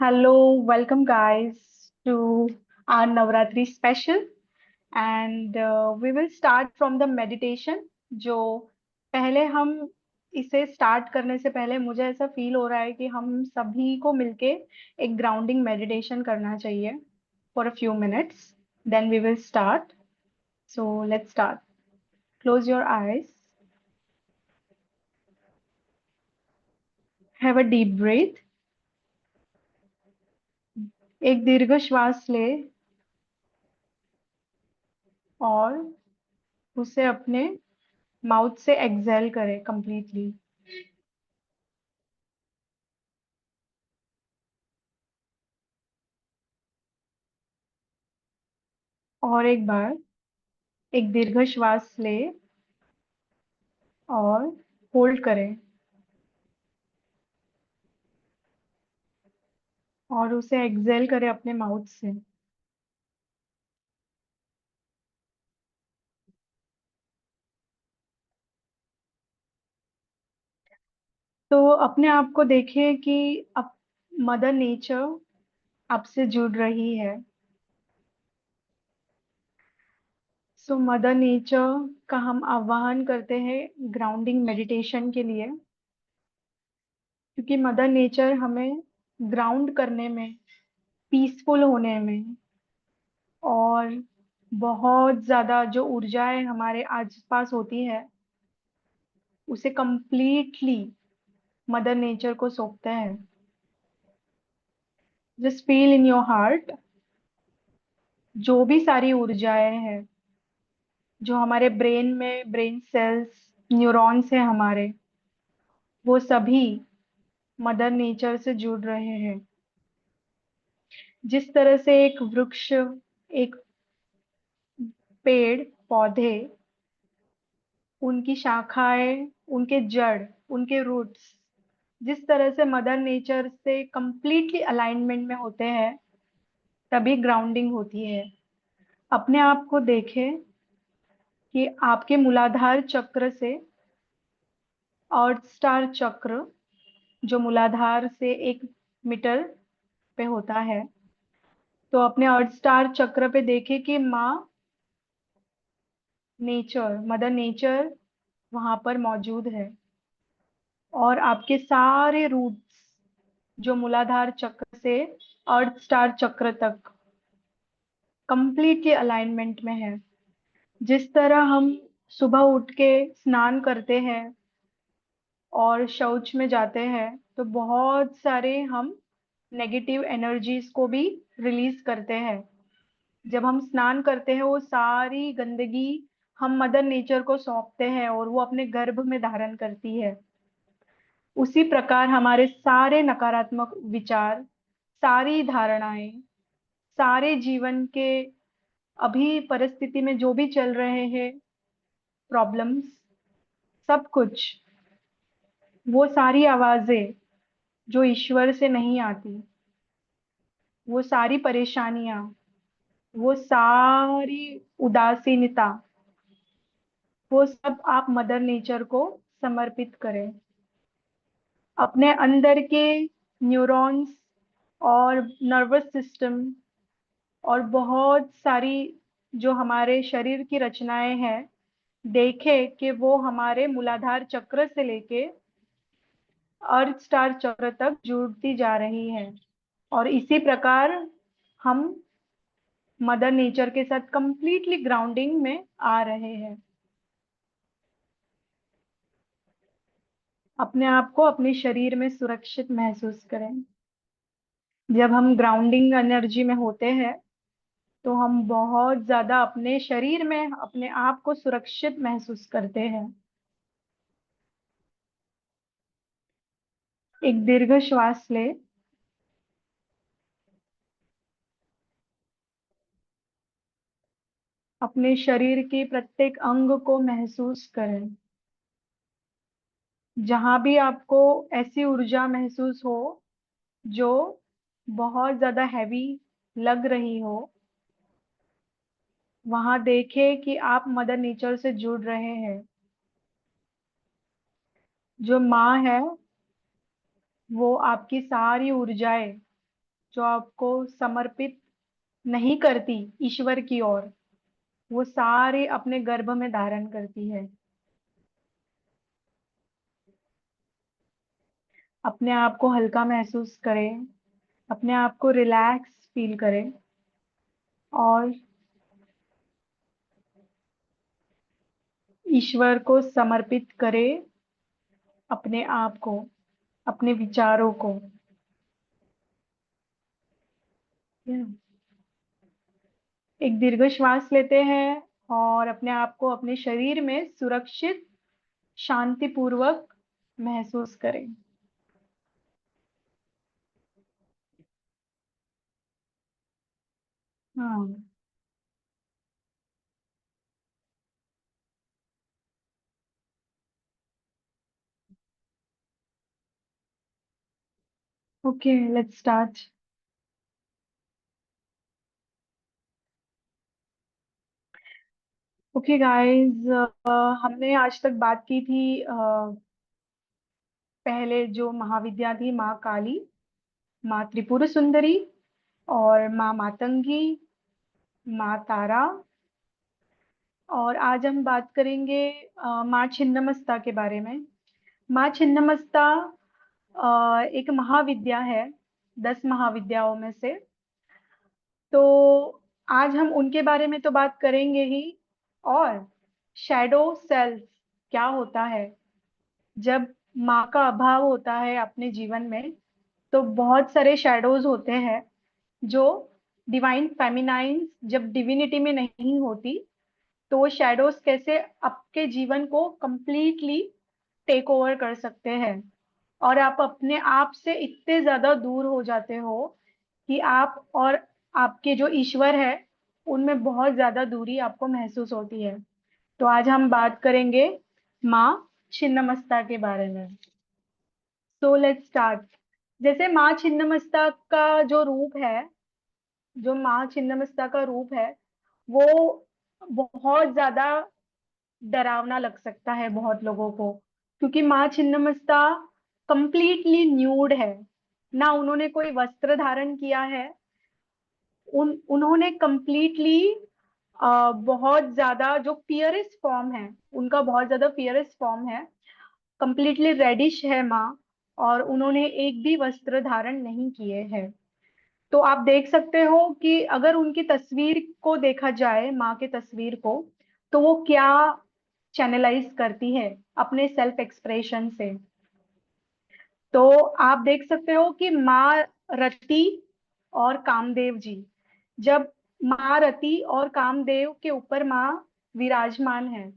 Hello, welcome guys to our Navratri special and we will start from the meditation जो पहले हम इसे start करने से पहले मुझे ऐसा फील हो रहा है कि हम सभी को मिलके एक ग्राउंडिंग मेडिटेशन करना चाहिए for a few minutes. Then we will start. So let's start. Close your eyes. Have a deep breath. एक दीर्घ श्वास ले और उसे अपने माउथ से एक्सहेल करें कंप्लीटली। और एक बार एक दीर्घ श्वास ले और होल्ड करें और उसे एक्सहेल करें अपने माउथ से। तो अपने आप को देखिए कि अब मदर नेचर आपसे जुड़ रही है। सो मदर नेचर का हम आह्वान करते हैं ग्राउंडिंग मेडिटेशन के लिए, क्योंकि मदर नेचर हमें ग्राउंड करने में, पीसफुल होने में और बहुत ज्यादा जो ऊर्जाएं हमारे आसपास होती है उसे कंप्लीटली मदर नेचर को सौंपते हैं। Just feel in your heart, जो भी सारी ऊर्जाएं हैं जो हमारे ब्रेन में, ब्रेन सेल्स, न्यूरॉन्स हैं हमारे, वो सभी मदर नेचर से जुड़ रहे हैं। जिस तरह से एक वृक्ष, एक पेड़, पौधे, उनकी शाखाएं, उनके जड़, उनके रूट्स जिस तरह से मदर नेचर से कंप्लीटली अलाइनमेंट में होते हैं, तभी ग्राउंडिंग होती है। अपने आप को देखें कि आपके मूलाधार चक्र से अर्थ स्टार चक्र, जो मूलाधार से 1 मीटर पे होता है, तो अपने अर्थ स्टार चक्र पे देखें कि माँ नेचर, मदर नेचर वहां पर मौजूद है। और आपके सारे रूट्स जो मूलाधार चक्र से अर्थ स्टार चक्र तक कंप्लीटली अलाइनमेंट में है। जिस तरह हम सुबह उठ के स्नान करते हैं और शौच में जाते हैं, तो बहुत सारे हम नेगेटिव एनर्जीज को भी रिलीज करते हैं। जब हम स्नान करते हैं वो सारी गंदगी हम मदर नेचर को सौंपते हैं और वो अपने गर्भ में धारण करती है। उसी प्रकार हमारे सारे नकारात्मक विचार, सारी धारणाएं, सारे जीवन के अभी परिस्थिति में जो भी चल रहे हैं प्रॉब्लम्स, सब कुछ, वो सारी आवाजें जो ईश्वर से नहीं आती, वो सारी परेशानियां, वो सारी उदासीनता, वो सब आप मदर नेचर को समर्पित करें। अपने अंदर के न्यूरॉन्स और नर्वस सिस्टम और बहुत सारी जो हमारे शरीर की रचनाएं हैं, देखें कि वो हमारे मूलाधार चक्र से लेके अर्थ स्टार चक्र तक जुड़ती जा रही है। और इसी प्रकार हम मदर नेचर के साथ कंप्लीटली ग्राउंडिंग में आ रहे हैं। अपने आप को अपने शरीर में सुरक्षित महसूस करें। जब हम ग्राउंडिंग एनर्जी में होते हैं तो हम बहुत ज्यादा अपने शरीर में अपने आप को सुरक्षित महसूस करते हैं। एक दीर्घ श्वास ले अपने शरीर के प्रत्येक अंग को महसूस करें। जहां भी आपको ऐसी ऊर्जा महसूस हो जो बहुत ज्यादा हैवी लग रही हो, वहां देखें कि आप मदर नेचर से जुड़ रहे हैं। जो माँ है वो आपकी सारी ऊर्जाएं जो आपको समर्पित नहीं करती ईश्वर की ओर, वो सारे अपने गर्भ में धारण करती है। अपने आप को हल्का महसूस करें, अपने आप को रिलैक्स फील करें और ईश्वर को समर्पित करें अपने आप को, अपने विचारों को। एक दीर्घ श्वास लेते हैं और अपने आप को अपने शरीर में सुरक्षित, शांतिपूर्वक महसूस करें। हाँ। Okay, let's start. Okay guys, हमने आज तक बात की थी पहले जो महाविद्या थी, माँ काली, माँ त्रिपुर सुंदरी और माँ मातंगी, माँ तारा। और आज हम बात करेंगे माँ छिन्नमस्ता के बारे में। माँ छिन्नमस्ता एक महाविद्या है, 10 महाविद्याओं में से। तो आज हम उनके बारे में तो बात करेंगे ही, और शैडो सेल्फ क्या होता है जब माँ का अभाव होता है अपने जीवन में। तो बहुत सारे शैडोज होते हैं जो डिवाइन फेमिनाइन जब डिविनिटी में नहीं होती, तो वो शैडोज कैसे आपके जीवन को कंप्लीटली टेक ओवर कर सकते हैं, और आप अपने आप से इतने ज्यादा दूर हो जाते हो कि आप और आपके जो ईश्वर है उनमें बहुत ज्यादा दूरी आपको महसूस होती है। तो आज हम बात करेंगे माँ छिन्नमस्ता के बारे में। So let's start. जैसे माँ छिन्नमस्ता का जो रूप है, जो माँ छिन्नमस्ता का रूप है, वो बहुत ज्यादा डरावना लग सकता है बहुत लोगों को, क्योंकि माँ छिन्नमस्ता कंप्लीटली न्यूड है। ना उन्होंने कोई वस्त्र धारण किया है, उन्होंने कंप्लीटली बहुत ज्यादा जो पियरेस्ट फॉर्म है, उनका बहुत ज्यादा पियरेस्ट फॉर्म है, कंप्लीटली रेडिश है माँ। और उन्होंने एक भी वस्त्र धारण नहीं किए हैं। तो आप देख सकते हो कि अगर उनकी तस्वीर को देखा जाए, माँ की तस्वीर को, तो वो क्या चैनलाइज करती है अपने सेल्फ एक्सप्रेशन से। तो आप देख सकते हो कि माँ रति और कामदेव जी, जब माँ रति और कामदेव के ऊपर माँ विराजमान है,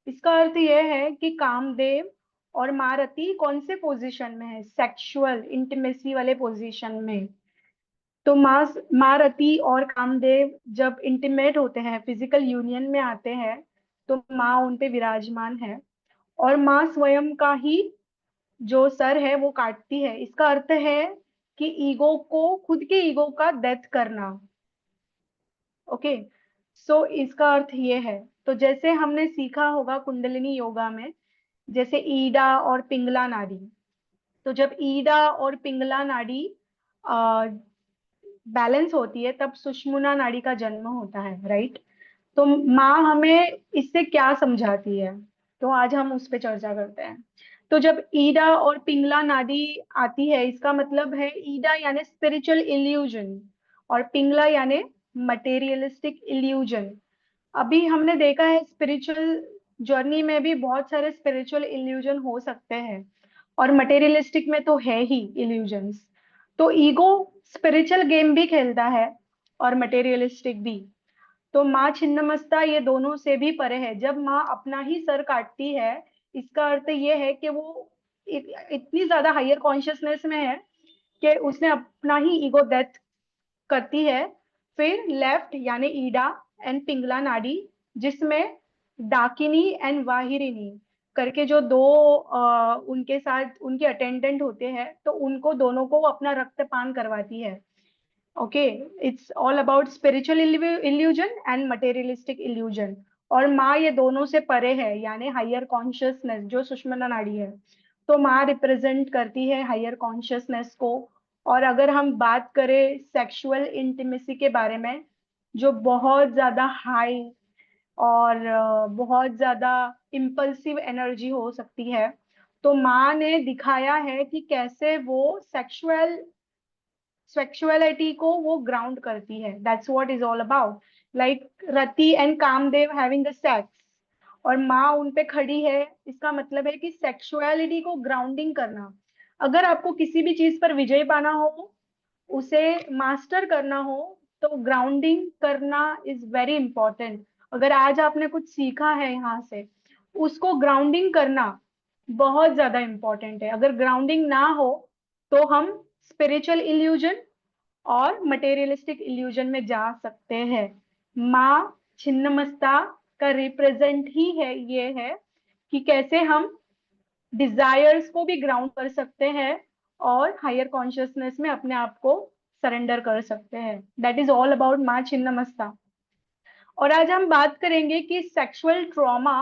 इसका अर्थ यह है कि कामदेव और माँ रति कौन से पोजीशन में है, सेक्सुअल इंटीमेसी वाले पोजीशन में। तो माँ रति और कामदेव जब इंटीमेट होते हैं, फिजिकल यूनियन में आते हैं, तो माँ उन पे विराजमान है। और माँ स्वयं का ही जो सर है वो काटती है। इसका अर्थ है कि ईगो को, खुद के ईगो का डेथ करना। ओके। सो इसका अर्थ ये है। तो जैसे हमने सीखा होगा कुंडलिनी योगा में, जैसे ईडा और पिंगला नाड़ी, तो जब ईडा और पिंगला नाड़ी बैलेंस होती है, तब सुषुम्ना नाड़ी का जन्म होता है, राइट। तो माँ हमें इससे क्या समझाती है, तो आज हम उस पर चर्चा करते हैं। तो जब ईडा और पिंगला नाड़ी आती है, इसका मतलब है ईडा यानी स्पिरिचुअल इल्यूजन और पिंगला यानी मटेरियलिस्टिक इल्यूजन। अभी हमने देखा है स्पिरिचुअल जर्नी में भी बहुत सारे स्पिरिचुअल इल्यूजन हो सकते हैं, और मटेरियलिस्टिक में तो है ही इल्यूजन्स। तो ईगो स्पिरिचुअल गेम भी खेलता है और मटेरियलिस्टिक भी। तो माँ छिन्नमस्ता ये दोनों से भी परे है। जब माँ अपना ही सर काटती है, इसका अर्थ ये है कि वो इतनी ज्यादा हायर कॉन्शियसनेस में है कि उसने अपना ही ईगो डेथ करती है। फिर लेफ्ट यानी ईडा एंड पिंगला नाडी, जिसमें डाकिनी एंड वाहिरिनी करके जो दो उनके साथ उनके अटेंडेंट होते हैं, तो उनको दोनों को वो अपना रक्तपान करवाती है। Okay. It's all about spiritual illusion and materialistic illusion. और माँ ये दोनों से परे है, यानी हायर कॉन्शियसनेस जो सुषुम्ना नाड़ी है। तो माँ रिप्रेजेंट करती है हायर कॉन्शियसनेस को, और अगर हम बात करें सेक्सुअल इंटीमेसी के बारे में, जो बहुत ज्यादा हाई और बहुत ज्यादा इम्पल्सिव एनर्जी हो सकती है, तो माँ ने दिखाया है कि कैसे वो सेक्सुअलिटी को वो ग्राउंड करती है. That's what is all about. Like Rati and Kamdev having the sex, और माँ उन पे खड़ी है. इसका मतलब है कि सेक्सुअलिटी को ग्राउंडिंग करना. अगर आपको किसी भी चीज पर विजय पाना हो, उसे मास्टर करना हो, तो ग्राउंडिंग करना इज वेरी इंपॉर्टेंट. अगर आज आपने कुछ सीखा है यहाँ से, उसको ग्राउंडिंग करना बहुत ज्यादा इंपॉर्टेंट है. अगर ग्राउंडिंग ना हो, तो हम स्पिरिचुअल इल्यूजन और मटेरियलिस्टिक इल्यूजन में जा सकते हैं. माँ छिन्नमस्ता का रिप्रेजेंट ही है, ये है कि कैसे हम डिजायर्स को भी ग्राउंड कर सकते हैं और हायर कॉन्शियसनेस में अपने आप को सरेंडर कर सकते हैं. दैट इज ऑल अबाउट माँ छिन्नमस्ता. और आज हम बात करेंगे कि सेक्सुअल ट्रॉमा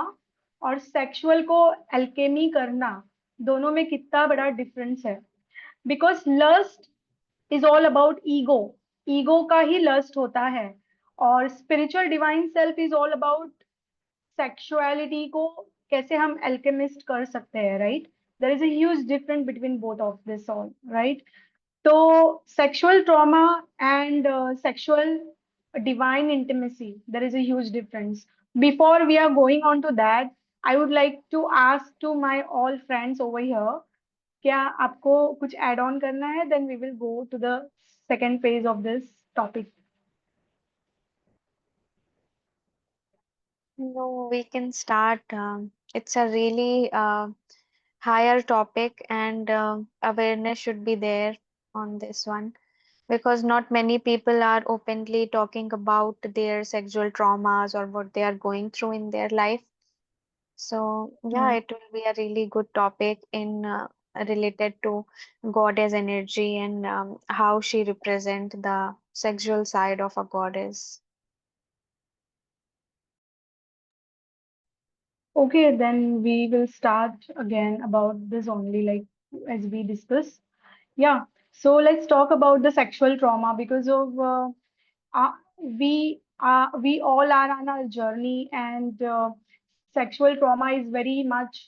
और सेक्सुअल को एल्केमी करना, दोनों में कितना बड़ा डिफरेंस है. Because lust is all about ego. Ego का ही लस्ट होता है. और spiritual divine self is all about sexuality को कैसे हम एल्केमिस्ट कर सकते हैं. Right. There is a huge difference between both of this all. Right. तो sexual trauma and sexual divine intimacy, there is a huge difference. Before we are going on to that, I would like to ask to my all friends over here, क्या आपको कुछ add on करना है? Then we will go to the second phase of this topic. No, we can start. It's a really higher topic, and awareness should be there on this one because not many people are openly talking about their sexual traumas or what they are going through in their life. So, yeah, Hmm. it will be a really good topic in related to goddess energy and how she represent the sexual side of a goddess. Okay, then we will start again about this only, like as we discussed. Yeah. So let's talk about the sexual trauma because of we all are on our journey, and sexual trauma is very much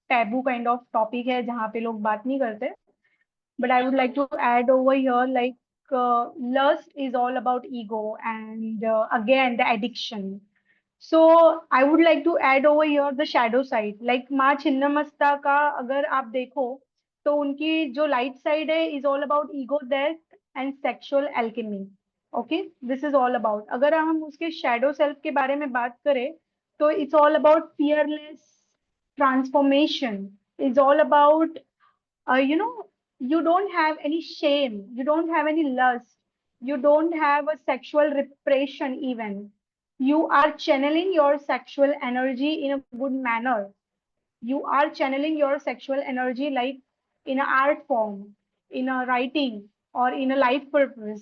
taboo kind of topic है जहाँ पे लोग बात नहीं करते. But I would like to add over here, like lust is all about ego, and again the addiction. So I would like to add over here the shadow side. Like माँ छिन्नमस्ता का अगर आप देखो, तो उनकी जो लाइट साइड है is all about ego death and sexual alchemy. Okay, this is all about. अगर हम उसके shadow self के बारे में बात करें, तो it's all about fearless transformation. It's all about you don't have any shame, you don't have any lust, you don't have a sexual repression even. You are channeling your sexual energy in a good manner. You are channeling your sexual energy like in an art form, in a writing, or in a life purpose.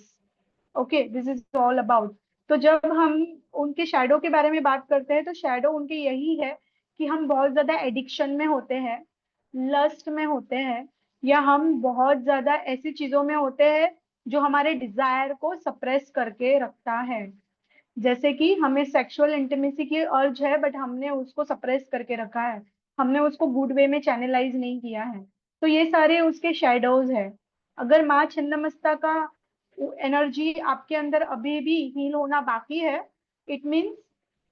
Okay, this is all about. तो जब हम उनके shadow के बारे में बात करते हैं, तो शैडो उनके यही है कि हम बहुत ज्यादा एडिक्शन में होते हैं, लस्ट में होते हैं, या हम बहुत ज्यादा ऐसी चीजों में होते हैं जो हमारे डिजायर को सप्रेस करके रखता है. जैसे कि हमें सेक्सुअल इंटीमेसी की अर्ज है, बट हमने उसको सप्रेस करके रखा है, हमने उसको गुड वे में चैनलाइज नहीं किया है. तो ये सारे उसके शेडोज है. अगर माँ छिन्नमस्ता का एनर्जी आपके अंदर अभी भी हील होना बाकी है, it means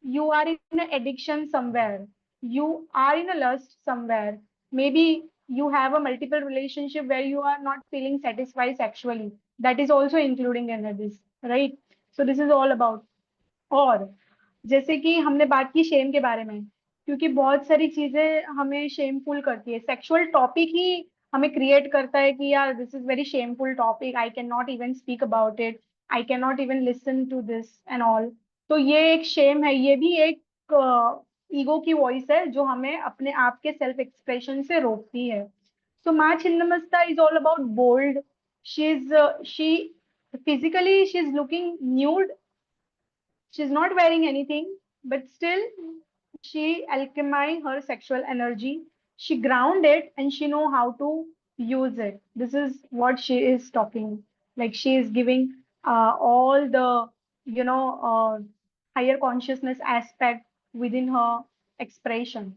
you are in an addiction somewhere, you are in a lust somewhere, maybe you have a multiple relationship where you are not feeling satisfied sexually, that is also including in this. Right. So this is all about. और जैसे कि हमने बात की Shem के बारे में, क्योंकि बहुत सारी चीजें हमें शेमफुल करती है, सेक्सुअल टॉपिक ही हमें क्रिएट करता है कि यार this is very shameful topic, I can not even speak about it, I can not even listen to this and all. तो ये एक शेम है, ये भी एक ईगो की वॉइस है जो हमें अपने आप के सेल्फ एक्सप्रेशन से रोकती है. So Ma Chinnamasta is all about bold. She physically she's looking nude. She's not wearing anything, but still she alchemy her sexual energy. She ground it and she know how to use it. This is what she is talking. Like she is giving all the, you know, higher consciousness aspect within her expression.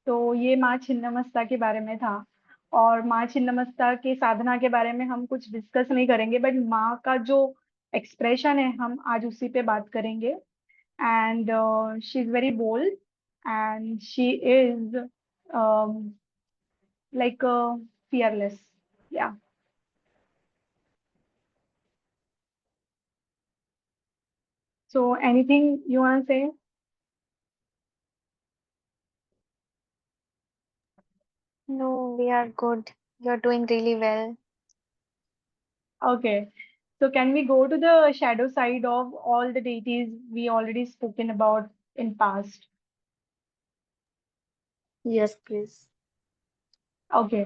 तो ये माँ छिन्नमस्ता के बारे में था। और माँ छिन्नमस्ता के साधना के बारे में हम कुछ डिस्कस नहीं करेंगे, बट माँ का जो एक्सप्रेशन है हम आज उसी पे बात करेंगे। And she is very bold and she is like fearless. Yeah. So anything you want to say? No, we are good. You're doing really well. Okay. So can we go to the shadow side of all the deities we already spoken about in past? Yes, please. Okay,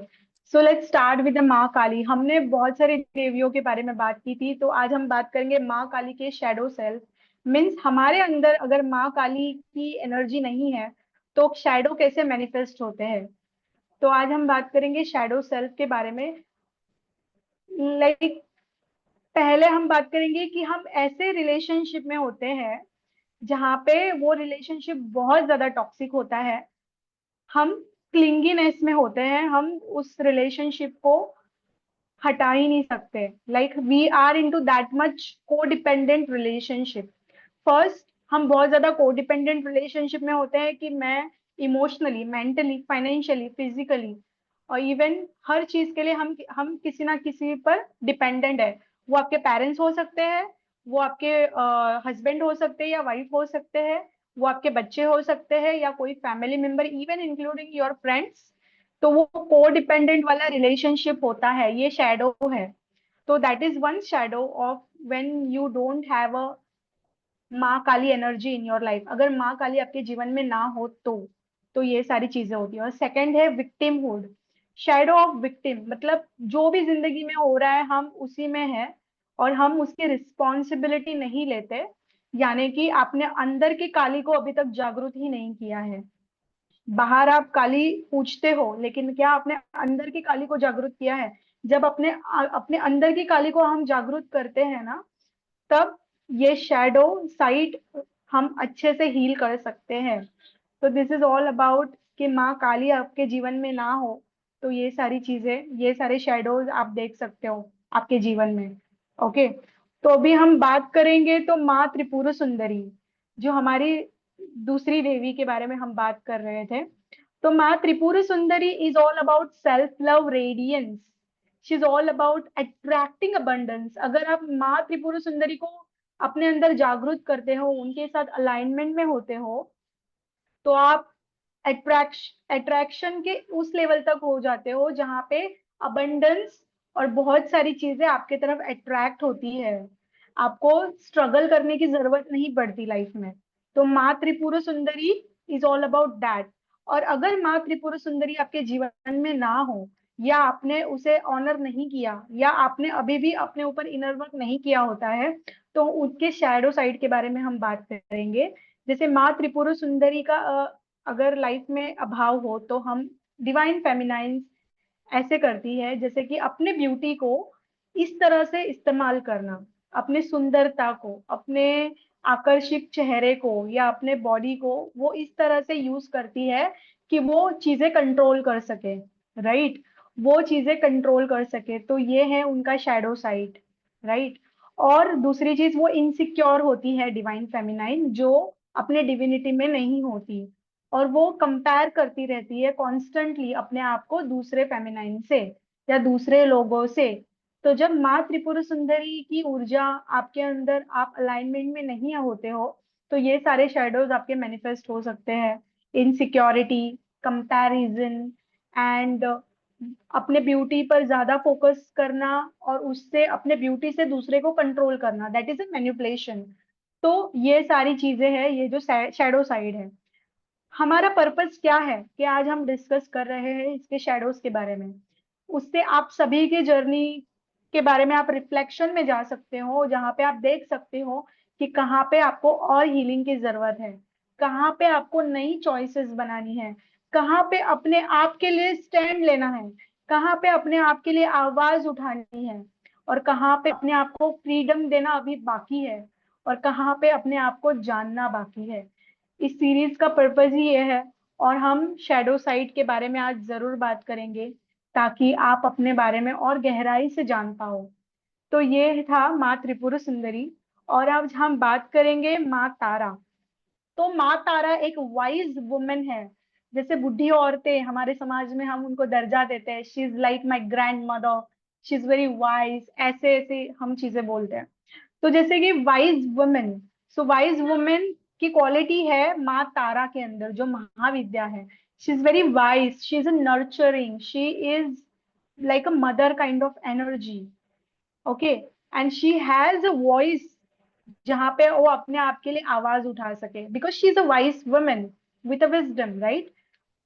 so let's start with the माँ काली। हमने बहुत सारे देवियों के बारे में बात की थी, तो आज हम बात करेंगे माँ काली के शैडो सेल्फ। मीन्स हमारे अंदर अगर माँ काली की एनर्जी नहीं है तो शैडो कैसे मैनिफेस्ट होते हैं। तो आज हम बात करेंगे शैडो सेल्फ के बारे में। लाइक पहले हम बात करेंगे कि हम ऐसे रिलेशनशिप में होते हैं जहाँ पे वो रिलेशनशिप बहुत ज्यादा टॉक्सिक होता है। हम क्लिंगीनेस में होते हैं, हम उस रिलेशनशिप को हटा ही नहीं सकते। Like we are into that much codependent relationship. First, हम बहुत ज्यादा कोडिपेंडेंट रिलेशनशिप में होते हैं कि मैं इमोशनली, मेंटली, फाइनेंशियली, फिजिकली और इवन हर चीज के लिए हम किसी ना किसी पर डिपेंडेंट है। वो आपके पेरेंट्स हो सकते हैं, वो आपके हस्बैंड हो सकते हैं या वाइफ हो सकते हैं, वो आपके बच्चे हो सकते हैं या कोई family member, even including your friends. तो वो कोडिपेंडेंट वाला रिलेशनशिप होता है, ये शैडो है। तो that is one shadow of when you don't have a माँ काली एनर्जी इन योर लाइफ। अगर माँ काली आपके जीवन में ना हो तो ये सारी चीजें होती है। और सेकंड है विक्टिमहुड। शैडो ऑफ विक्टिम मतलब जो भी जिंदगी में हो रहा है हम उसी में है और हम उसकी रिस्पॉन्सिबिलिटी नहीं लेते। यानी कि आपने अंदर की काली को अभी तक जागरूक ही नहीं किया है। बाहर आप काली पूछते हो, लेकिन क्या आपने अंदर की काली को जागरूक किया है? जब अपने अपने अंदर की काली को हम जागरूक करते हैं ना, तब ये शैडो साइड हम अच्छे से हील कर सकते हैं। तो दिस इज ऑल अबाउट कि माँ काली आपके जीवन में ना हो तो ये सारी चीजें, ये सारे शैडोज आप देख सकते हो आपके जीवन में। ओके, तो अभी हम बात करेंगे तो माँ त्रिपुर सुंदरी, जो हमारी दूसरी देवी के बारे में हम बात कर रहे थे। तो माँ Tripur Sundari is all about self love radiance. She is all about attracting abundance. अगर आप माँ त्रिपुर सुंदरी को अपने अंदर जागरूक करते हो, उनके साथ अलाइनमेंट में होते हो, तो आप अट्रैक्शन के उस लेवल तक हो जाते हो जहां पे अबंडेंस और बहुत सारी चीजें आपके तरफ अट्रैक्ट होती है। आपको स्ट्रगल करने की जरूरत नहीं पड़ती लाइफ में। तो माँ Tripur Sundari is all about that. और अगर माँ त्रिपुर सुंदरी आपके जीवन में ना हो, या आपने उसे ऑनर नहीं किया, या आपने अभी भी अपने ऊपर इनर वर्क नहीं किया होता है, तो उसके शैडो साइड के बारे में हम बात करेंगे। जैसे माँ त्रिपुर सुंदरी का अगर लाइफ में अभाव हो तो हम डिवाइन फेमिनाइन ऐसे करती है, जैसे कि अपने ब्यूटी को इस तरह से इस्तेमाल करना, अपने सुंदरता को, अपने आकर्षक चेहरे को या अपने बॉडी को वो इस तरह से यूज करती है कि वो चीजें कंट्रोल कर सके। राइट, वो चीजें कंट्रोल कर सके। तो ये है उनका शैडो साइड। राइट। और दूसरी चीज, वो इनसिक्योर होती है डिवाइन फेमिनाइन, जो अपने डिविनिटी में नहीं होती। और वो कंपेयर करती रहती है कॉन्स्टेंटली अपने आप को दूसरे फेमिनाइन से या दूसरे लोगों से। तो जब माँ त्रिपुर सुंदरी की ऊर्जा आपके अंदर, आप अलाइनमेंट में नहीं होते हो, तो ये सारे शेडोज आपके मैनिफेस्ट हो सकते हैं। इनसिक्योरिटी, कंपैरिजन एंड अपने ब्यूटी पर ज्यादा फोकस करना और उससे अपने ब्यूटी से दूसरे को कंट्रोल करना, दैट इज अ मैनिपुलेशन। तो ये सारी चीजें हैं, ये जो शैडो साइड है। हमारा पर्पस क्या है कि आज हम डिस्कस कर रहे हैं इसके शैडोज के बारे में। उससे आप सभी की जर्नी के बारे में आप रिफ्लेक्शन में जा सकते हो, जहाँ पे आप देख सकते हो कि कहाँ पे आपको और हीलिंग की जरूरत है, कहाँ पे आपको नई चॉइसेस बनानी है, कहाँ पे अपने आप के लिए स्टैंड लेना है। कहाँ पे अपने आप के लिए आवाज उठानी है, और कहाँ पे अपने आप को फ्रीडम देना अभी बाकी है, और कहाँ पे अपने आप को जानना बाकी है। इस सीरीज का पर्पज ही ये है। और हम शैडो साइड के बारे में आज जरूर बात करेंगे, ताकि आप अपने बारे में और गहराई से जान पाओ। तो ये था माँ त्रिपुर सुंदरी। और आज हम बात करेंगे माँ तारा। तो माँ तारा एक वाइज वुमेन है। जैसे बुढ़ी औरतें हमारे समाज में हम उनको दर्जा देते हैं, she is like my grand mother, she is very wise, ऐसे ऐसे हम चीजें बोलते हैं। तो जैसे कि वाइज वुमेन, सो वाइज वुमेन की क्वालिटी है माँ तारा के अंदर जो महाविद्या है। She is very wise, she is nurturing, she is like a mother kind of energy. Okay, and she has a voice जहां पे वो अपने आप के लिए आवाज उठा सके, because she is a vice women with a wisdom, right.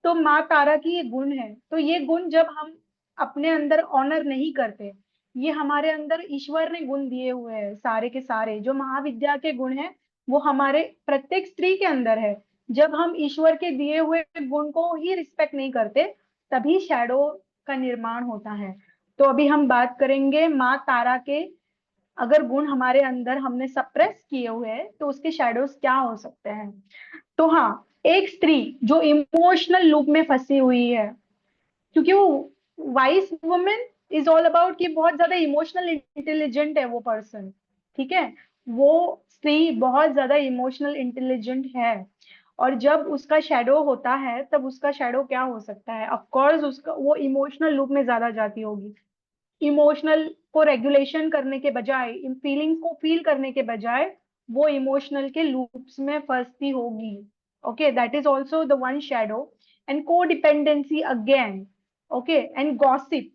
तो माँ तारा की ये गुण है। तो ये गुण जब हम अपने अंदर ऑनर नहीं करते, ये हमारे अंदर ईश्वर ने गुण दिए हुए हैं सारे के सारे, जो महाविद्या के गुण है वो हमारे प्रत्येक स्त्री के अंदर है। जब हम ईश्वर के दिए हुए गुण को ही रिस्पेक्ट नहीं करते, तभी शैडो का निर्माण होता है। तो अभी हम बात करेंगे माँ तारा के। अगर गुण हमारे अंदर हमने सप्रेस किए हुए हैं तो उसके शैडोज क्या हो सकते हैं। तो हाँ, एक स्त्री जो इमोशनल लूप में फंसी हुई है, क्योंकि वो vice women is all about कि बहुत ज्यादा इमोशनल इंटेलिजेंट है वो पर्सन, ठीक है। वो स्त्री बहुत ज्यादा इमोशनल इंटेलिजेंट है। और जब उसका शैडो होता है तब उसका शैडो क्या हो सकता है, ऑफ कोर्स उसका वो इमोशनल लूप में ज्यादा जाती होगी। इमोशनल को रेगुलेशन करने के बजाय, इन फीलिंग्स को फील करने के बजाय वो इमोशनल के लूप्स में फंसती होगी। Okay, that is also the one shadow. And codependency again. Okay, and gossip,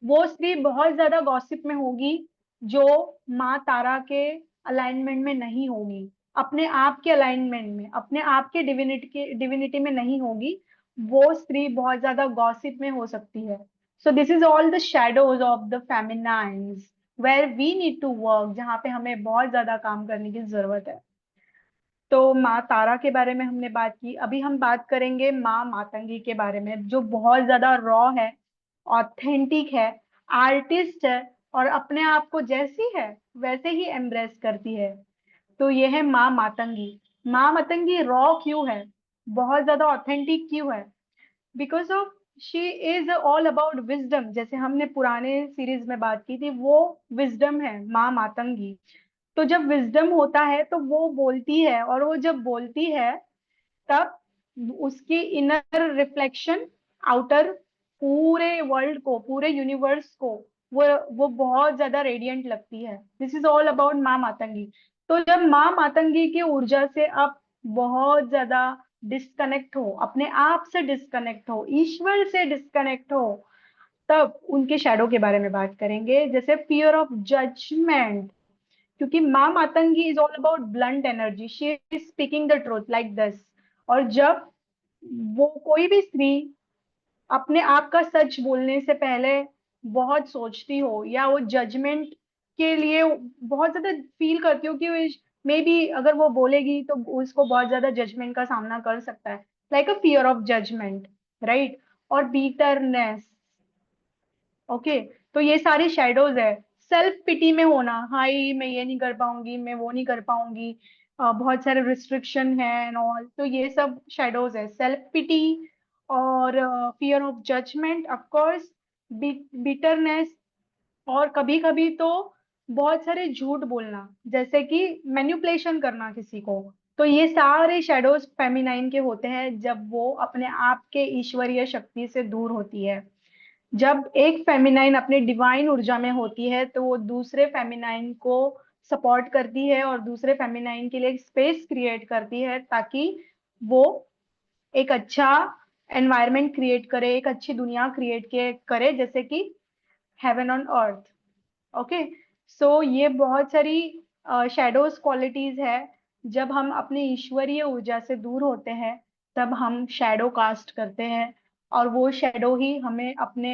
वो स्त्री बहुत ज्यादा गॉसिप में होगी जो माँ तारा के अलाइनमेंट में नहीं होगी, अपने आप के अलाइनमेंट में, अपने आप के डिविनिटी में नहीं होगी। वो स्त्री बहुत ज्यादा गॉसिप में हो सकती है। So this is all the shadows of the feminines where we need to work, जहाँ पे हमें बहुत ज्यादा काम करने की जरूरत है। तो माँ तारा के बारे में हमने बात की। अभी हम बात करेंगे माँ मातंगी के बारे में, जो बहुत ज्यादा रॉ है, ऑथेंटिक है, आर्टिस्ट है, और अपने आप को जैसी है वैसे ही एम्ब्रेस करती है। तो ये है माँ मातंगी। माँ मातंगी रॉ क्यों है, बहुत ज्यादा ऑथेंटिक क्यों है? Because of she is all about wisdom. जैसे हमने पुराने सीरीज में बात की थी, वो विजडम है माँ मातंगी। तो जब विजडम होता है तो वो बोलती है, और वो जब बोलती है तब उसकी इनर रिफ्लेक्शन आउटर पूरे वर्ल्ड को, पूरे यूनिवर्स को, वो वो बहुत ज्यादा रेडियंट लगती है। दिस इज ऑल अबाउट माँ मातंगी। तो जब माँ मातंगी की ऊर्जा से आप बहुत ज्यादा डिस्कनेक्ट हो, अपने आप से डिस्कनेक्ट हो, ईश्वर से डिस्कनेक्ट हो, तब उनके शैडो के बारे में बात करेंगे, जैसे फियर ऑफ जजमेंट। क्योंकि माँ Matangi is all about blunt energy, she is speaking the truth like this. और जब वो कोई भी स्त्री अपने आप का सच बोलने से पहले बहुत सोचती हो, या वो जजमेंट के लिए बहुत ज्यादा फील करती हो कि मे बी अगर वो बोलेगी तो उसको बहुत ज्यादा जजमेंट का सामना कर सकता है, like a fear of judgement, right. और बीटरनेस। ओके, तो ये सारे शेडोज है। सेल्फ पिटी में होना, हाय मैं ये नहीं कर पाऊंगी, मैं वो नहीं कर पाऊंगी, बहुत सारे रिस्ट्रिक्शन है एंड ऑल, तो ये सब शेडोज है, सेल्फ पिटी और fear of judgement, of course bitterness. और कभी कभी तो बहुत सारे झूठ बोलना, जैसे कि मैन्युपुलेशन करना किसी को। तो ये सारे शेडोज फेमिनाइन के होते हैं जब वो अपने आप के ईश्वरीय शक्ति से दूर होती है। जब एक फेमिनाइन अपने डिवाइन ऊर्जा में होती है तो वो दूसरे फेमिनाइन को सपोर्ट करती है, और दूसरे फेमिनाइन के लिए एक स्पेस क्रिएट करती है, ताकि वो एक अच्छा एनवायरनमेंट क्रिएट करे, एक अच्छी दुनिया क्रिएट के करे, जैसे कि हेवन ऑन अर्थ। ओके, सो ये बहुत सारी शेडोज क्वालिटीज है। जब हम अपनी ईश्वरीय ऊर्जा से दूर होते हैं तब हम शेडो कास्ट करते हैं, और वो शेडो ही हमें अपने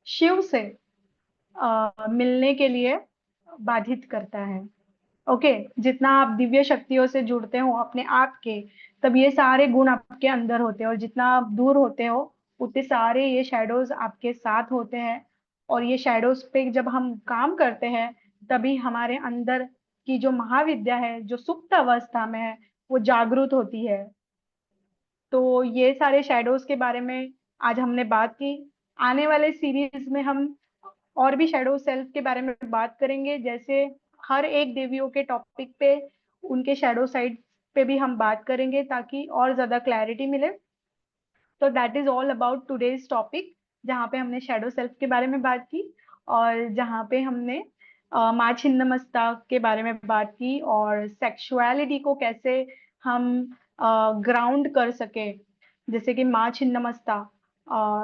शिव से मिलने के लिए बाधित करता है। ओके, जितना आप दिव्य शक्तियों से जुड़ते हो अपने आप के, तब ये सारे गुण आपके अंदर होते हैं, और जितना आप दूर होते हो उतने सारे ये शैडोज आपके साथ होते हैं। और ये शैडोज पे जब हम काम करते हैं, तभी हमारे अंदर की जो महाविद्या है, जो सुप्त अवस्था में है, वो जागृत होती है। तो ये सारे शैडोज के बारे में आज हमने बात की। आने वाले सीरीज में हम और भी शैडो सेल्फ के बारे में बात करेंगे, जैसे हर एक देवियों के टॉपिक पे उनके शैडो साइड पे भी हम बात करेंगे, ताकि और ज्यादा क्लैरिटी मिले। तो that is all about today's topic, जहाँ पे हमने शैडो सेल्फ के बारे में बात की, और जहाँ पे हमने माँ छिन्नमस्ता के बारे में बात की, और सेक्सुअलिटी को कैसे हम ग्राउंड कर सके। जैसे कि माँ छिन्नमस्ता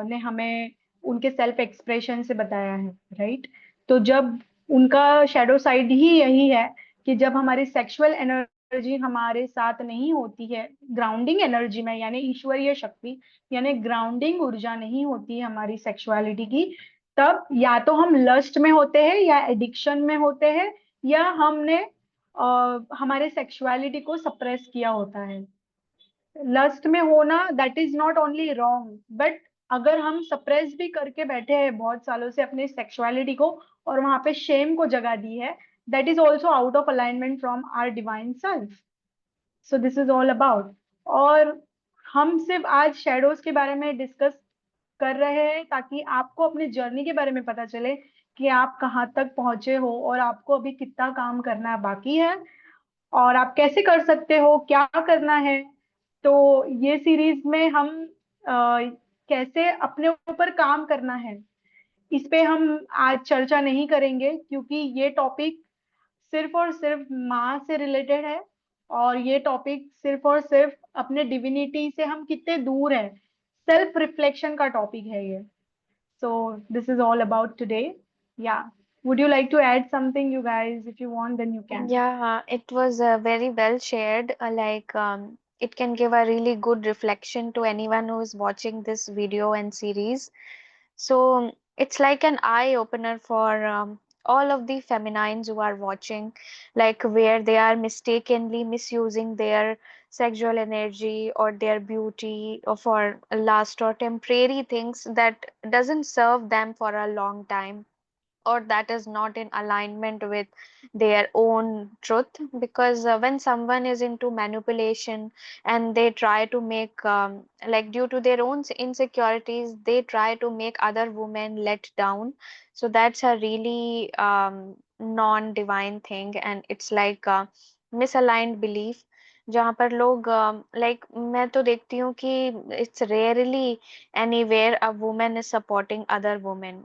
ने हमें उनके सेल्फ एक्सप्रेशन से बताया है, राइट। तो जब उनका शैडो साइड ही यही है कि जब हमारी सेक्सुअल एनर्जी हमारे साथ नहीं होती है, ग्राउंडिंग एनर्जी में, यानी ईश्वरीय शक्ति, यानी ग्राउंडिंग ऊर्जा नहीं होती है हमारी सेक्सुअलिटी की, तब या तो हम लस्ट में होते हैं, या एडिक्शन में होते हैं, या हमने हमारे सेक्सुअलिटी को सप्रेस किया होता है। लस्ट में होना that is not only wrong, but अगर हम सप्रेस भी करके बैठे हैं बहुत सालों से अपने सेक्सुअलिटी को, और वहां पे शेम को जगह दी है, that is also out of alignment from our divine self. So this is all about. और हम सिर्फ आज शेडोज के बारे में डिस्कस कर रहे हैं, ताकि आपको अपनी जर्नी के बारे में पता चले कि आप कहाँ तक पहुंचे हो, और आपको अभी कितना काम करना बाकी है, और आप कैसे कर सकते हो, क्या करना है। तो ये सीरीज में हम कैसे अपने ऊपर काम करना है, इस पे हम आज चर्चा नहीं करेंगे, क्योंकि ये टॉपिक सिर्फ और सिर्फ माँ से रिलेटेड है, और ये टॉपिक सिर्फ और सिर्फ अपने डिविनिटी से हम कितने दूर हैं, सेल्फ रिफ्लेक्शन का टॉपिक है ये। सो this is all about today. या, would you like to add something, you guys? If you want, then you can. Yeah, it was very well shared. It can give a really good reflection to anyone who is watching this video and series. So it's like an eye opener for all of the feminines who are watching, like where they are mistakenly misusing their sexual energy or their beauty or for lust or temporary things that doesn't serve them for a long time, or that is not in alignment with their own truth. Because when someone is into manipulation and they try to make like due to their own insecurities, they try to make other women let down. So that's a really non-divine thing, and it's like misaligned belief, जहाँ पर लोग like मैं तो देखती हूँ कि it's rarely anywhere a women is supporting other women,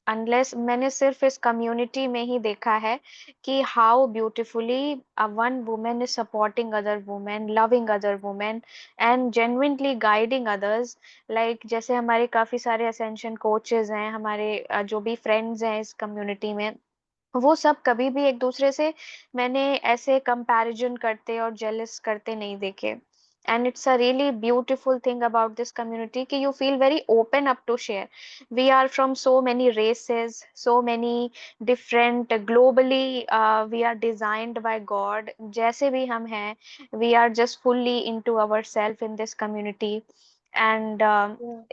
unless मैंने सिर्फ इस कम्युनिटी में ही देखा है कि how beautifully one women is supporting other women, loving other women and genuinely guiding others. Like जैसे हमारे काफी सारे असेंशन कोचेस हैं, हमारे जो भी फ्रेंड्स हैं इस कम्युनिटी में, वो सब कभी भी एक दूसरे से मैंने ऐसे कंपैरिजन करते और जेलस करते नहीं देखे। And it's a really beautiful thing about this community कि you feel very open up to share. We are from so many races, so many different globally, we are designed by God, जैसे भी हम हैं, we are just fully into ourselves in this community. And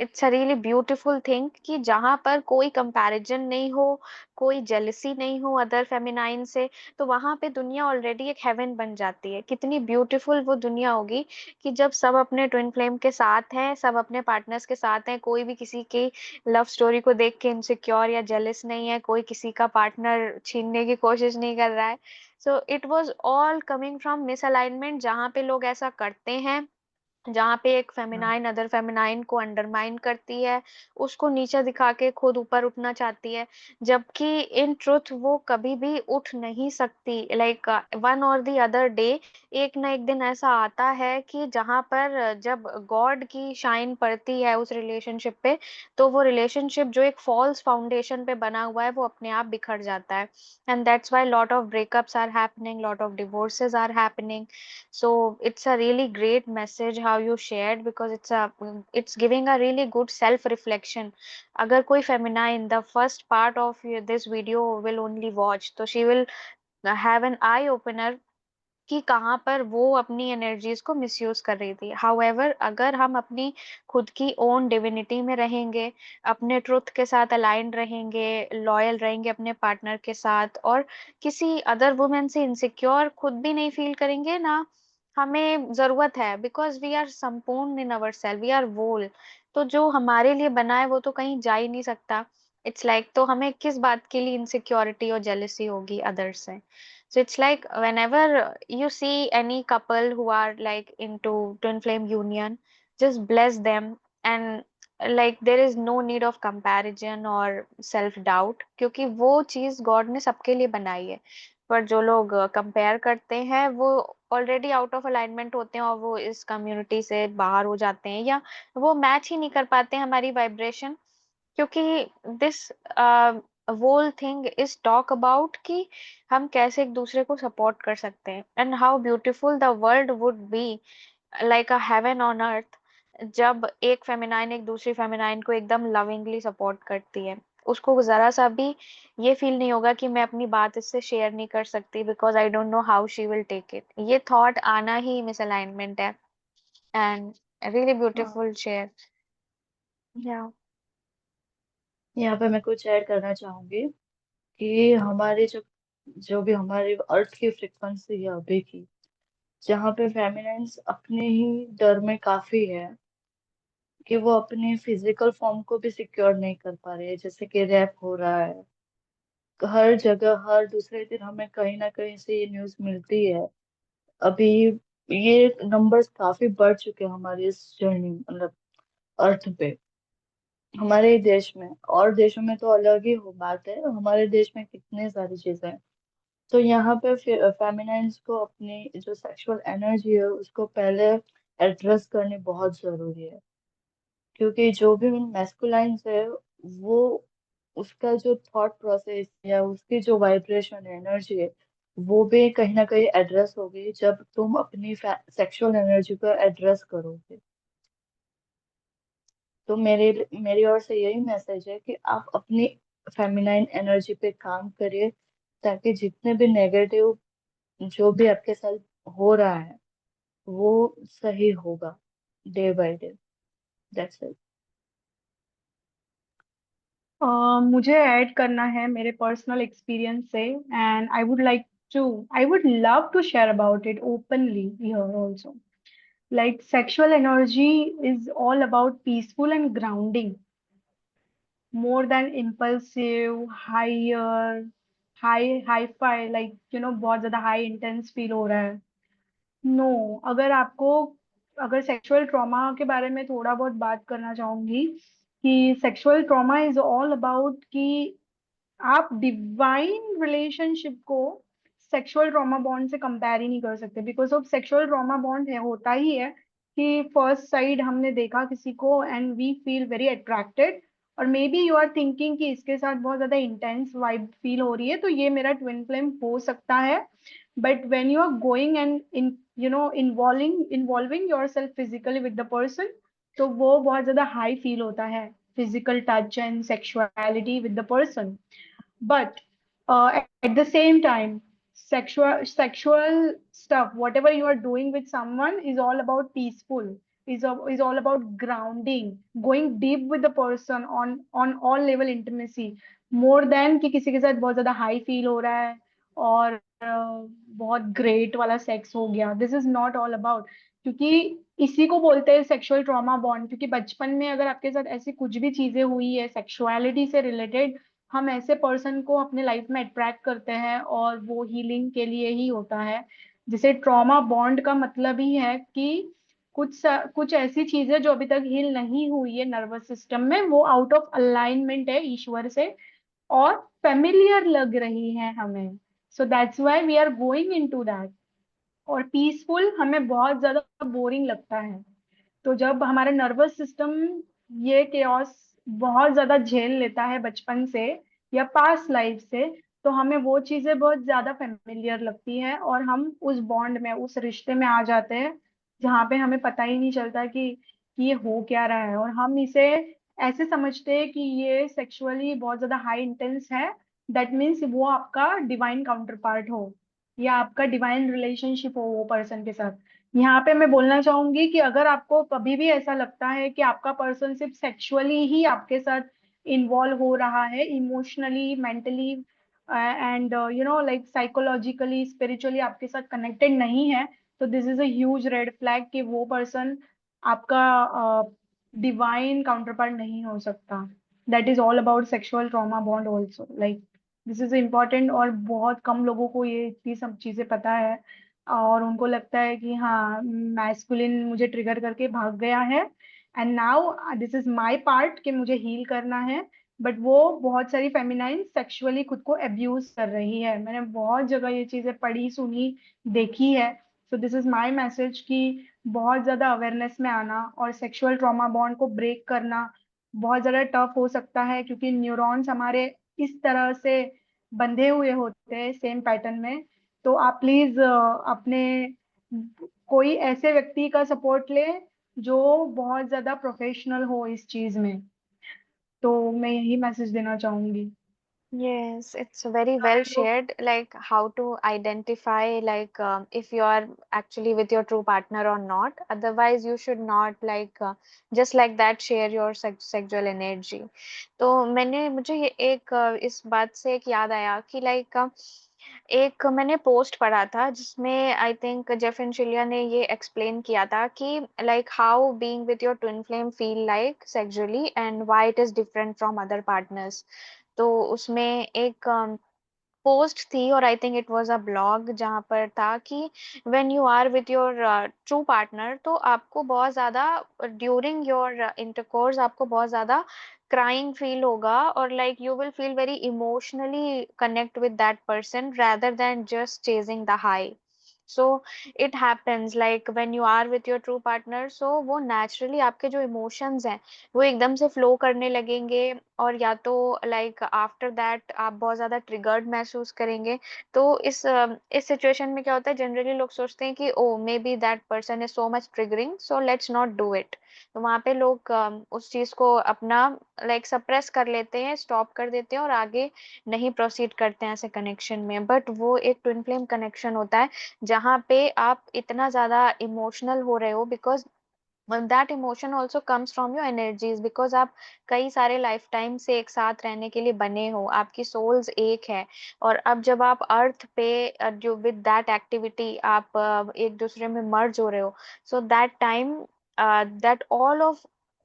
it's a really beautiful thing कि जहाँ पर कोई comparison नहीं हो, कोई जेलसी नहीं हो अदर फेमिनाइन से, तो वहां पे दुनिया ऑलरेडी एक हेवन बन जाती है। कितनी ब्यूटीफुल वो दुनिया होगी कि जब सब अपने ट्विन फ्लेम के साथ हैं, सब अपने पार्टनर्स के साथ हैं, कोई भी किसी की लव स्टोरी को देख के इनसिक्योर या जेलस नहीं है, कोई किसी का पार्टनर छीनने की कोशिश नहीं कर रहा है। So it was all coming from misalignment, जहाँ पे लोग ऐसा करते हैं, जहाँ पे एक फेमिनाइन अदर फेमिनाइन को अंडरमाइन करती है, उसको नीचा दिखा के खुद ऊपर उठना चाहती है, जबकि इन ट्रुथ वो कभी भी उठ नहीं सकती। लाइक वन और दी अदर डे, एक ना एक दिन ऐसा आता है कि जहाँ पर जब गॉड की शाइन पड़ती है उस रिलेशनशिप पे, तो वो रिलेशनशिप जो एक फॉल्स फाउंडेशन पे बना हुआ है वो अपने आप बिखर जाता है। And that's why lot of breakups are happening, lot of divorces are happening. So it's a really great message how you shared, because it's giving a really good self reflection. अगर कोई feminine the first part of this video will only watch, तो she will have an eye opener कि कहाँ पर वो अपनी energies को misuse कर रही थी। हाउएवर अगर हम अपनी खुद की ओन डिविनिटी में रहेंगे, अपने ट्रुथ के साथ अलाइंड रहेंगे, लॉयल रहेंगे अपने पार्टनर के साथ, और किसी अदर वुमेन से इनसिक्योर खुद भी नहीं फील करेंगे ना, हमें जरूरत है, बिकॉज वी आर संपूर्ण इन अवर सेल्फ, वी आर वोल। तो जो हमारे लिए बना है वो तो कहीं जा ही नहीं सकता। इट्स लाइक तो हमें किस बात के लिए इनसिक्योरिटी और जेलसी होगी अदर्स से। So it's like whenever you see any couple who are like into twin flame union, just bless them, and like there is no need of comparison or self doubt, क्योंकि वो चीज God ने सबके लिए बनाई है। पर जो लोग कंपेयर करते हैं वो ऑलरेडी आउट ऑफ अलाइनमेंट होते हैं और वो इस कम्युनिटी से बाहर हो जाते हैं, या वो मैच ही नहीं कर पाते हैं हमारी वाइब्रेशन। क्योंकि this whole thing is talk about कि हम कैसे एक दूसरे को सपोर्ट कर सकते हैं, and how beautiful the world would be, like a heaven on earth, जब एक फेमिनाइन एक दूसरी फेमिनाइन को एकदम लविंगली सपोर्ट करती है। उसको जरा सा भी ये फील नहीं होगा कि मैं अपनी बात इससे शेयर नहीं कर सकती because I don't know how she will take it. ये थॉट आना ही मिसअलाइनमेंट है। एंड रियली हाँ, ब्यूटीफुल शेयर। या यहाँ पे मैं कुछ ऐड करना चाहूंगी कि हमारे जो जो भी हमारी अर्थ की फ्रिक्वेंसी है अभी की, जहाँ पे फेमिनाइन्स अपने ही डर में काफी है कि वो अपने फिजिकल फॉर्म को भी सिक्योर नहीं कर पा रहे हैं, जैसे कि रैप हो रहा है हर जगह, हर दूसरे दिन हमें कहीं ना कहीं से ये न्यूज मिलती है। अभी ये नंबर्स काफी बढ़ चुके हैं हमारी इस जर्नी, मतलब अर्थ पे, हमारे देश में। और देशों में तो अलग ही हो बात है, हमारे देश में कितने सारी चीजें हैं। तो यहाँ पे फेमिनाइन्स को अपनी जो सेक्सुअल एनर्जी है उसको पहले एड्रेस करनी बहुत जरूरी है, क्योंकि जो भी मैस्कुलाइन्स है वो, उसका जो थॉट प्रोसेस या उसकी जो वाइब्रेशन है, एनर्जी है, वो भी कहीं ना कहीं एड्रेस होगी जब तुम अपनी सेक्सुअल एनर्जी को एड्रेस करोगे। तो मेरी ओर से यही मैसेज है कि आप अपनी फेमिनाइन एनर्जी पे काम करिए, ताकि जितने भी नेगेटिव जो भी आपके साथ हो रहा है वो सही होगा day by day. That's it. मुझे ऐड करना है मेरे पर्सनल एक्सपीरियंस से, and I would love to share about it openly here also. Like sexual energy is all about peaceful and grounding, more than impulsive, high fi, like बहुत ज्यादा high intense feel हो रहा है। No, अगर आपको, अगर sexual trauma के बारे में थोड़ा बहुत बात करना चाहूंगी, कि sexual trauma is all about कि आप डिवाइन रिलेशनशिप को सेक्सुअल ट्रॉमा बॉन्ड से कंपेयर ही नहीं कर सकते, because of sexual trauma bond है, होता ही है कि फर्स्ट साइड हमने देखा किसी को and we feel very attracted, और maybe you are thinking कि इसके साथ बहुत ज्यादा इंटेंस वाइब फील हो रही है, तो ये मेरा ट्विन फ्लेम हो सकता है। But when you are going and in involving yourself physically with the person, तो वो बहुत ज्यादा हाई फील होता है, physical touch and sexuality with the person. But at the same time, sexual stuff, whatever you are doing with someone, is all about peaceful, is all about grounding, going deep with the person on all level intimacy, more than कि किसी के साथ बहुत ज्यादा high feel हो रहा है और बहुत ग्रेट वाला सेक्स हो गया। This is not all about, क्योंकि इसी को बोलते हैं सेक्सुअल ट्रॉमा बॉन्ड, क्योंकि बचपन में अगर आपके साथ ऐसी कुछ भी चीजें हुई है सेक्सुअलिटी से रिलेटेड, हम ऐसे पर्सन को अपने लाइफ में अट्रैक्ट करते हैं और वो हीलिंग के लिए ही होता है। जिसे ट्रॉमा बॉन्ड का मतलब ही है कि कुछ ऐसी चीजें जो अभी तक हील नहीं हुई है नर्वस सिस्टम में, वो आउट ऑफ अलाइनमेंट है ईश्वर से और फेमिलियर लग रही है हमें। So that's why we are going into that. और पीसफुल हमें बहुत ज्यादा बोरिंग लगता है, तो जब हमारा नर्वस सिस्टम ये केओस बहुत ज्यादा झेल लेता है बचपन से या पास्ट लाइफ से, तो हमें वो चीजें बहुत ज्यादा फेमिलियर लगती है और हम उस बॉन्ड में, उस रिश्ते में आ जाते हैं जहाँ पे हमें पता ही नहीं चलता कि ये हो क्या रहा है, और हम इसे ऐसे समझते हैं कि ये सेक्सुअली बहुत ज्यादा हाई इंटेंस है। दैट मीन्स वो आपका डिवाइन काउंटर पार्ट हो। या आपका डिवाइन रिलेशनशिप हो वो पर्सन के साथ। यहाँ पे मैं बोलना चाहूंगी कि अगर आपको कभी भी ऐसा लगता है कि आपका पर्सन सिर्फ सेक्सुअली ही आपके साथ इन्वॉल्व हो रहा है, emotionally, mentally and like psychologically, spiritually आपके साथ कनेक्टेड नहीं है, तो this is a huge red flag कि वो पर्सन आपका डिवाइन काउंटर पार्ट नहीं हो सकता। That is all about sexual trauma bond also, like this is important. और बहुत कम लोगों को ये इतनी सब चीजें पता है, और उनको लगता है कि हाँ, मैस्कुलिन मुझे ट्रिगर करके भाग गया है and now this is my part कि मुझे हील करना है। बट वो बहुत सारी फेमिनाइन सेक्सुअली खुद को अब्यूज कर रही है। मैंने बहुत जगह ये चीजें पढ़ी, सुनी, देखी है। So this is my message कि बहुत ज्यादा अवेयरनेस में आना और सेक्सुअल ट्रॉमा बॉन्ड को ब्रेक करना बहुत ज्यादा टफ हो सकता है, क्योंकि न्यूरॉन्स हमारे इस तरह से बंधे हुए होते हैं सेम पैटर्न में। तो आप प्लीज अपने कोई ऐसे व्यक्ति का सपोर्ट ले जो बहुत ज्यादा प्रोफेशनल हो इस चीज में। तो मैं यही मैसेज देना चाहूंगी। Yes, it's very well shared, like how to identify like if you are actually with your true partner or not. Otherwise, you should not like just like that share your sexual energy. तो मुझे ये एक इस बात से एक याद आया कि like एक मैंने पोस्ट पढ़ा था जिसमें आई थिंक जेफिन चिलिया ने ये एक्सप्लेन किया था कि like how being with your twin flame feel like sexually and why it is different from other partners. तो उसमें एक पोस्ट थी और I think it was a blog जहाँ पर था कि when you are with your true partner तो आपको बहुत ज्यादा ड्यूरिंग योर इंटरकोर्स आपको बहुत ज्यादा क्राइंग फील होगा और like you will feel very emotionally connect with that person rather than just chasing the high. So it happens like when you are with your true partner, so वो naturally आपके जो emotions हैं वो एकदम से flow करने लगेंगे और या तो लाइक आफ्टर दैट आप बहुत ज्यादा ट्रिगर्ड महसूस करेंगे। तो इस सिचुएशन में क्या होता है, जनरली लोग सोचते हैं कि oh maybe that person is so much triggering so let's not do it. तो वहां पे लोग उस चीज को अपना लाइक सप्रेस कर लेते हैं, स्टॉप कर देते हैं और आगे नहीं प्रोसीड करते हैं ऐसे कनेक्शन में। बट वो एक ट्विन फ्लेम कनेक्शन होता है जहाँ पे आप इतना ज्यादा इमोशनल हो रहे हो because that emotion also comes from your energies because आप कई सारे लाइफ टाइम से एक साथ रहने के लिए बने हो, आपकी सोल्स एक है। और अब जब आप अर्थ पे जो विद दैट एक्टिविटी आप एक दूसरे में मर्ज हो रहे हो, so that time that all of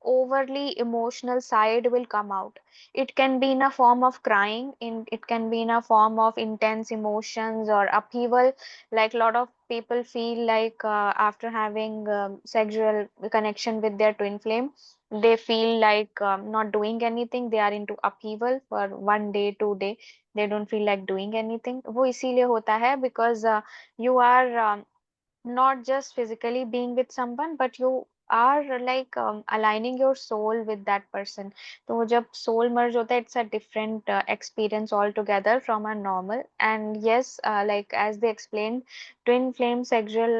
overly emotional side will come out. It can be in a form of crying, it can be in a form of intense emotions or upheaval, like a lot of people feel like after having sexual connection with their twin flame, they feel like not doing anything, they are into upheaval for 1 day 2 day, they don't feel like doing anything. वो इसीलिए होता है because you are not just physically being with someone but you are like aligning your soul with that person. तो जब soul merge होता है it's a different experience altogether from a normal. And yes, like as they explained, twin flame sexual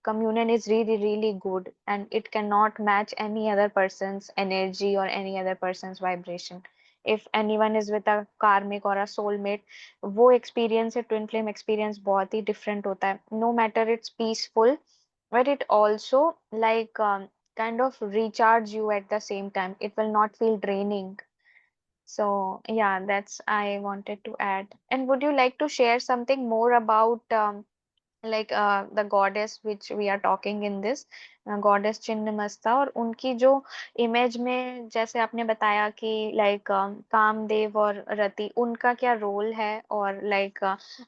communion is really really good and it cannot match any other person's energy or any other person's vibration. If anyone is with a karmic or a soulmate, वो experience है twin flame experience बहुत ही different होता है। No matter it's peaceful but it also like kind of recharge you at the same time. It will not feel draining. So yeah, that's I wanted to add. And would you like to share something more about like the goddess which we are talking in this, goddess Chhinnamasta, और उनकी जो image में जैसे आपने बताया कि like Kamadeva और रति उनका क्या रोल है और लाइक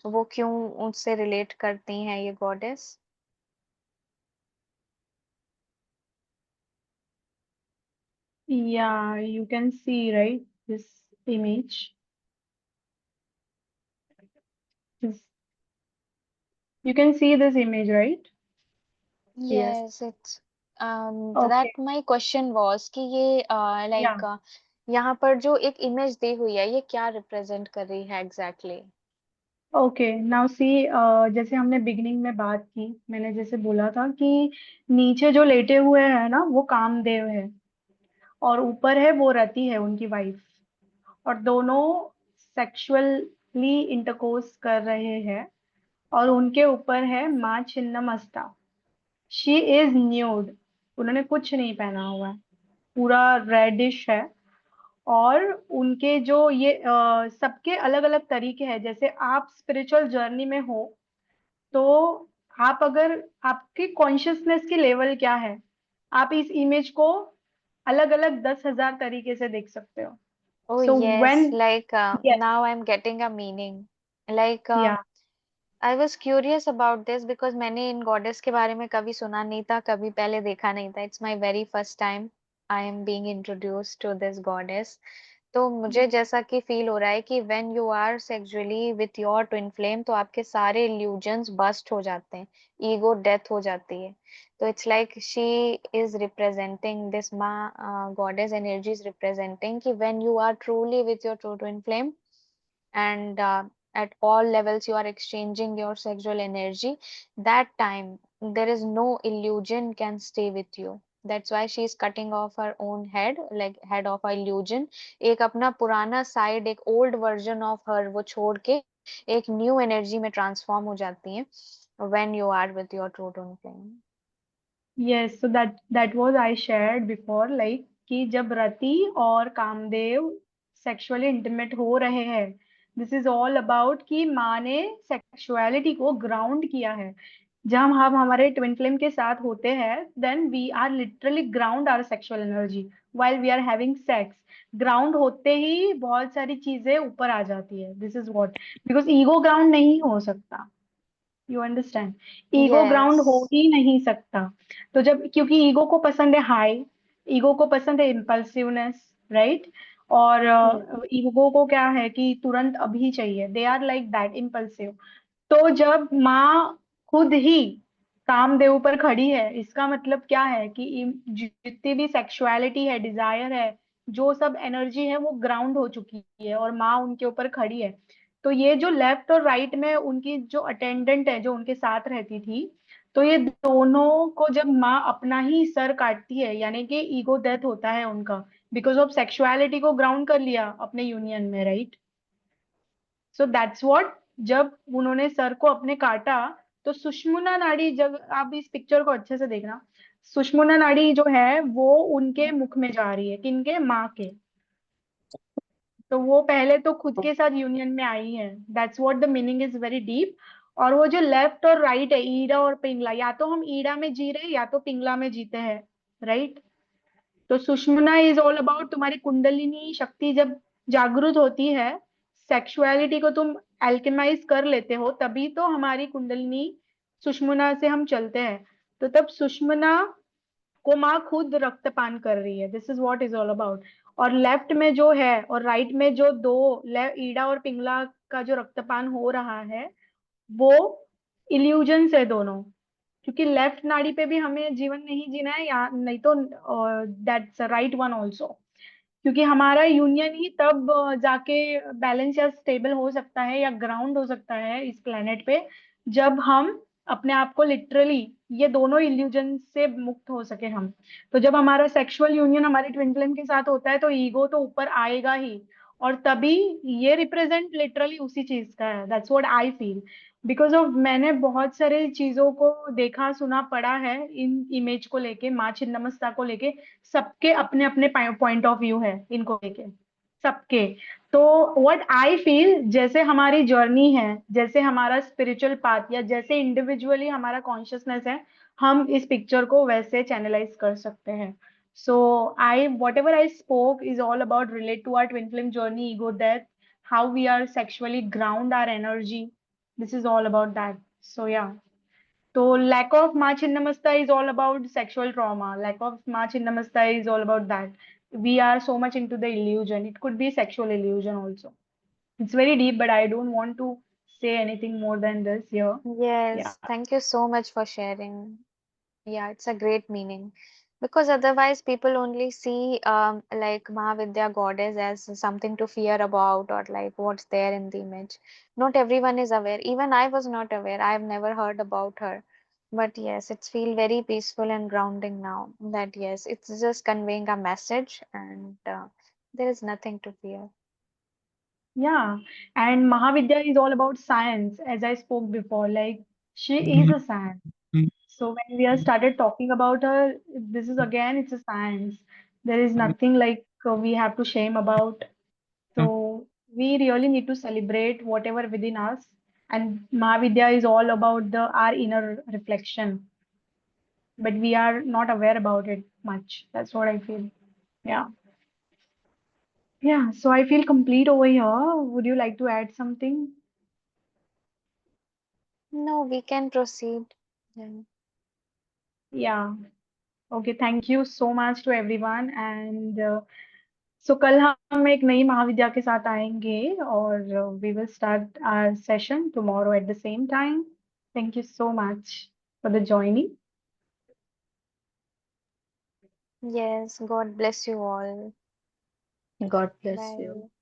वो क्यों उनसे रिलेट करती हैं ये goddess? Yeah, you can see, right, this image. This, you can see this image, right? Yes. Yes, it's that Okay. my question was कि ये Yeah. लाइक यहाँ पर जो एक इमेज दी हुई है ये क्या रिप्रेजेंट कर रही है एग्जैक्टली? ओके, नाउ सी, जैसे हमने बिगनिंग में बात की, मैंने जैसे बोला था कि नीचे जो लेटे हुए हैं ना वो कामदेव है, और ऊपर है वो रति है, उनकी वाइफ। और दोनों सेक्सुअली इंटरकोर्स कर रहे हैं। और उनके ऊपर है माँ छिन्नमस्ता। शी इज न्यूड, उन्होंने कुछ नहीं पहना हुआ है, पूरा रेडिश है। और उनके जो ये सबके अलग अलग तरीके हैं। जैसे आप स्पिरिचुअल जर्नी में हो, तो आप अगर, आपकी कॉन्शियसनेस की लेवल क्या है, आप इस इमेज को अलग अलग 10,000 तरीके से देख सकते हो। Oh so yes, when, like yes, now I'm getting a meaning. Like या, I was curious about this because मैंने इन गॉडेस के बारे में कभी सुना नहीं था, कभी पहले देखा नहीं था. It's my very first time I am being introduced to this goddess. तो मुझे जैसा कि फील हो रहा है कि when you are sexually with your twin flame तो आपके सारे illusions bust हो जाते हैं, ego death हो जाती है. तो it's like she is representing this goddess energy is representing कि when you are truly with your true twin flame and at all levels you are exchanging your sexual energy, that time there is no illusion can stay with you. That's why she is cutting off her own head, like head of a illusion. एक अपना पुराना side, एक old version of her वो छोड़ के एक new energy में transform हो जाती है when you are with your true twin flame. Yes. So that was I shared before, like कि जब रति और कामदेव सेक्सुअली इंटीमेट हो रहे हैं, दिस इज ऑल अबाउट कि माँ ने सेक्सुअलिटी को ग्राउंड किया है। जब हम हमारे ट्विन फ्लेम के साथ होते हैं, then we are literally ground our sexual energy while we are having sex. Ground होते ही बहुत सारी चीजें ऊपर आ जाती है, this is what, because ego ground नहीं हो सकता। You understand? ईगो ग्राउंड हो Yes. ही नहीं सकता। तो जब, क्योंकि ईगो को पसंद है हाई, ईगो को पसंद है इम्पल्सिवनेस, राइट? और हम्म। ईगो को क्या है कि तुरंत अभी चाहिए, they are like that, impulsive. तो जब माँ खुद ही कामदेव पर खड़ी है, इसका मतलब क्या है कि जितनी भी सेक्सुअलिटी है, डिजायर है, जो सब एनर्जी है, वो ग्राउंड हो चुकी है और माँ उनके ऊपर खड़ी है। तो ये जो लेफ्ट और राइट में उनकी जो अटेंडेंट है, जो उनके साथ रहती थी, तो ये दोनों को जब माँ अपना ही सर काटती है, यानी कि ईगो डेथ होता है उनका, बिकॉज ऑफ सेक्सुअलिटी को ग्राउंड कर लिया अपने यूनियन में, राइट? सो दैट्स व्हाट, जब उन्होंने सर को अपने काटा, तो सुषुम्ना नाड़ी, जब आप इस पिक्चर को अच्छे से देखना, सुषुम्ना नाड़ी जो है वो उनके मुख में जा रही है, किनके? माँ के। तो वो पहले तो खुद के साथ यूनियन में आई है, that's what the meaning is very deep. और वो जो लेफ्ट और राइट है, ईड़ा और पिंगला, या तो हम ईड़ा में जी रहे हैं या तो पिंगला में जीते हैं, राइट? तो सुषुम्ना इज ऑल अबाउट तुम्हारी कुंडलिनी शक्ति जब जागृत होती है, सेक्सुअलिटी को तुम एल्केमाइज कर लेते हो, तभी तो हमारी कुंडलिनी सुषुम्ना से हम चलते हैं। तो तब सुषुम्ना को माँ खुद रक्तपान कर रही है, this is what is all about. और लेफ्ट में जो है और राइट में जो दो, ईड़ा और पिंगला का जो रक्तपान हो रहा है, वो इल्यूजन्स है दोनों। क्योंकि लेफ्ट नाड़ी पे भी हमें जीवन नहीं जीना है, या नहीं तो दैट्स राइट वन ऑल्सो। क्योंकि हमारा यूनियन ही तब जाके बैलेंस या स्टेबल हो सकता है या ग्राउंड हो सकता है इस प्लेनेट पे, जब हम अपने आप को लिटरली ये दोनों इल्यूजन से मुक्त हो सके हम। तो जब हमारा सेक्सुअल यूनियन हमारे ट्विन फ्लेम के साथ होता है, तो ईगो तो ऊपर आएगा ही, और तभी ये रिप्रेजेंट लिटरली उसी चीज का है, that's what I feel. Because of मैंने बहुत सारे चीजों को देखा, सुना, पढ़ा है इन इमेज को लेके, माँ छिन्नमस्ता को लेके। सबके अपने अपने पॉइंट ऑफ व्यू है इनको लेके, सबके। तो व्हाट आई फील, जैसे हमारी जर्नी है, जैसे हमारा स्पिरिचुअल पाथ, या जैसे इंडिविजुअली हमारा कॉन्शियसनेस है, हम इस पिक्चर को वैसे चैनलाइज कर सकते हैं। So I, whatever I spoke is all about relate to our twin flame journey, ego death, how we are sexually ground our energy, this is all about that. So yeah, so lack of Ma Chinnamasta is all about sexual trauma. Lack of Ma Chinnamasta is all about that. We are so much into the illusion. It could be sexual illusion also. It's very deep, but I don't want to say anything more than this here. Yeah. Yes, thank you so much for sharing. Yeah, it's a great meaning. Because otherwise, people only see like Mahavidya goddess as something to fear about or like what's there in the image. Not everyone is aware. Even I was not aware. I've never heard about her. But yes, it's feel very peaceful and grounding now. That yes, it's just conveying a message and there is nothing to fear. Yeah, and Mahavidya is all about science, as I spoke before. Like she is a science. So when we are started talking about her, this is again, it's a science. There is nothing like we have to shame about. So we really need to celebrate whatever within us. And Mahavidya is all about the our inner reflection, but we are not aware about it much. That's what I feel. Yeah. Yeah. So I feel complete over here. Would you like to add something? No, we can proceed. Yeah. Yeah. Okay. Thank you so much to everyone. And so कल हम एक नई महाविद्या के साथ आएंगे और we will start our session tomorrow at the same time. Thank you so much for the joining. Yes, God bless you all. God bless you. Bye.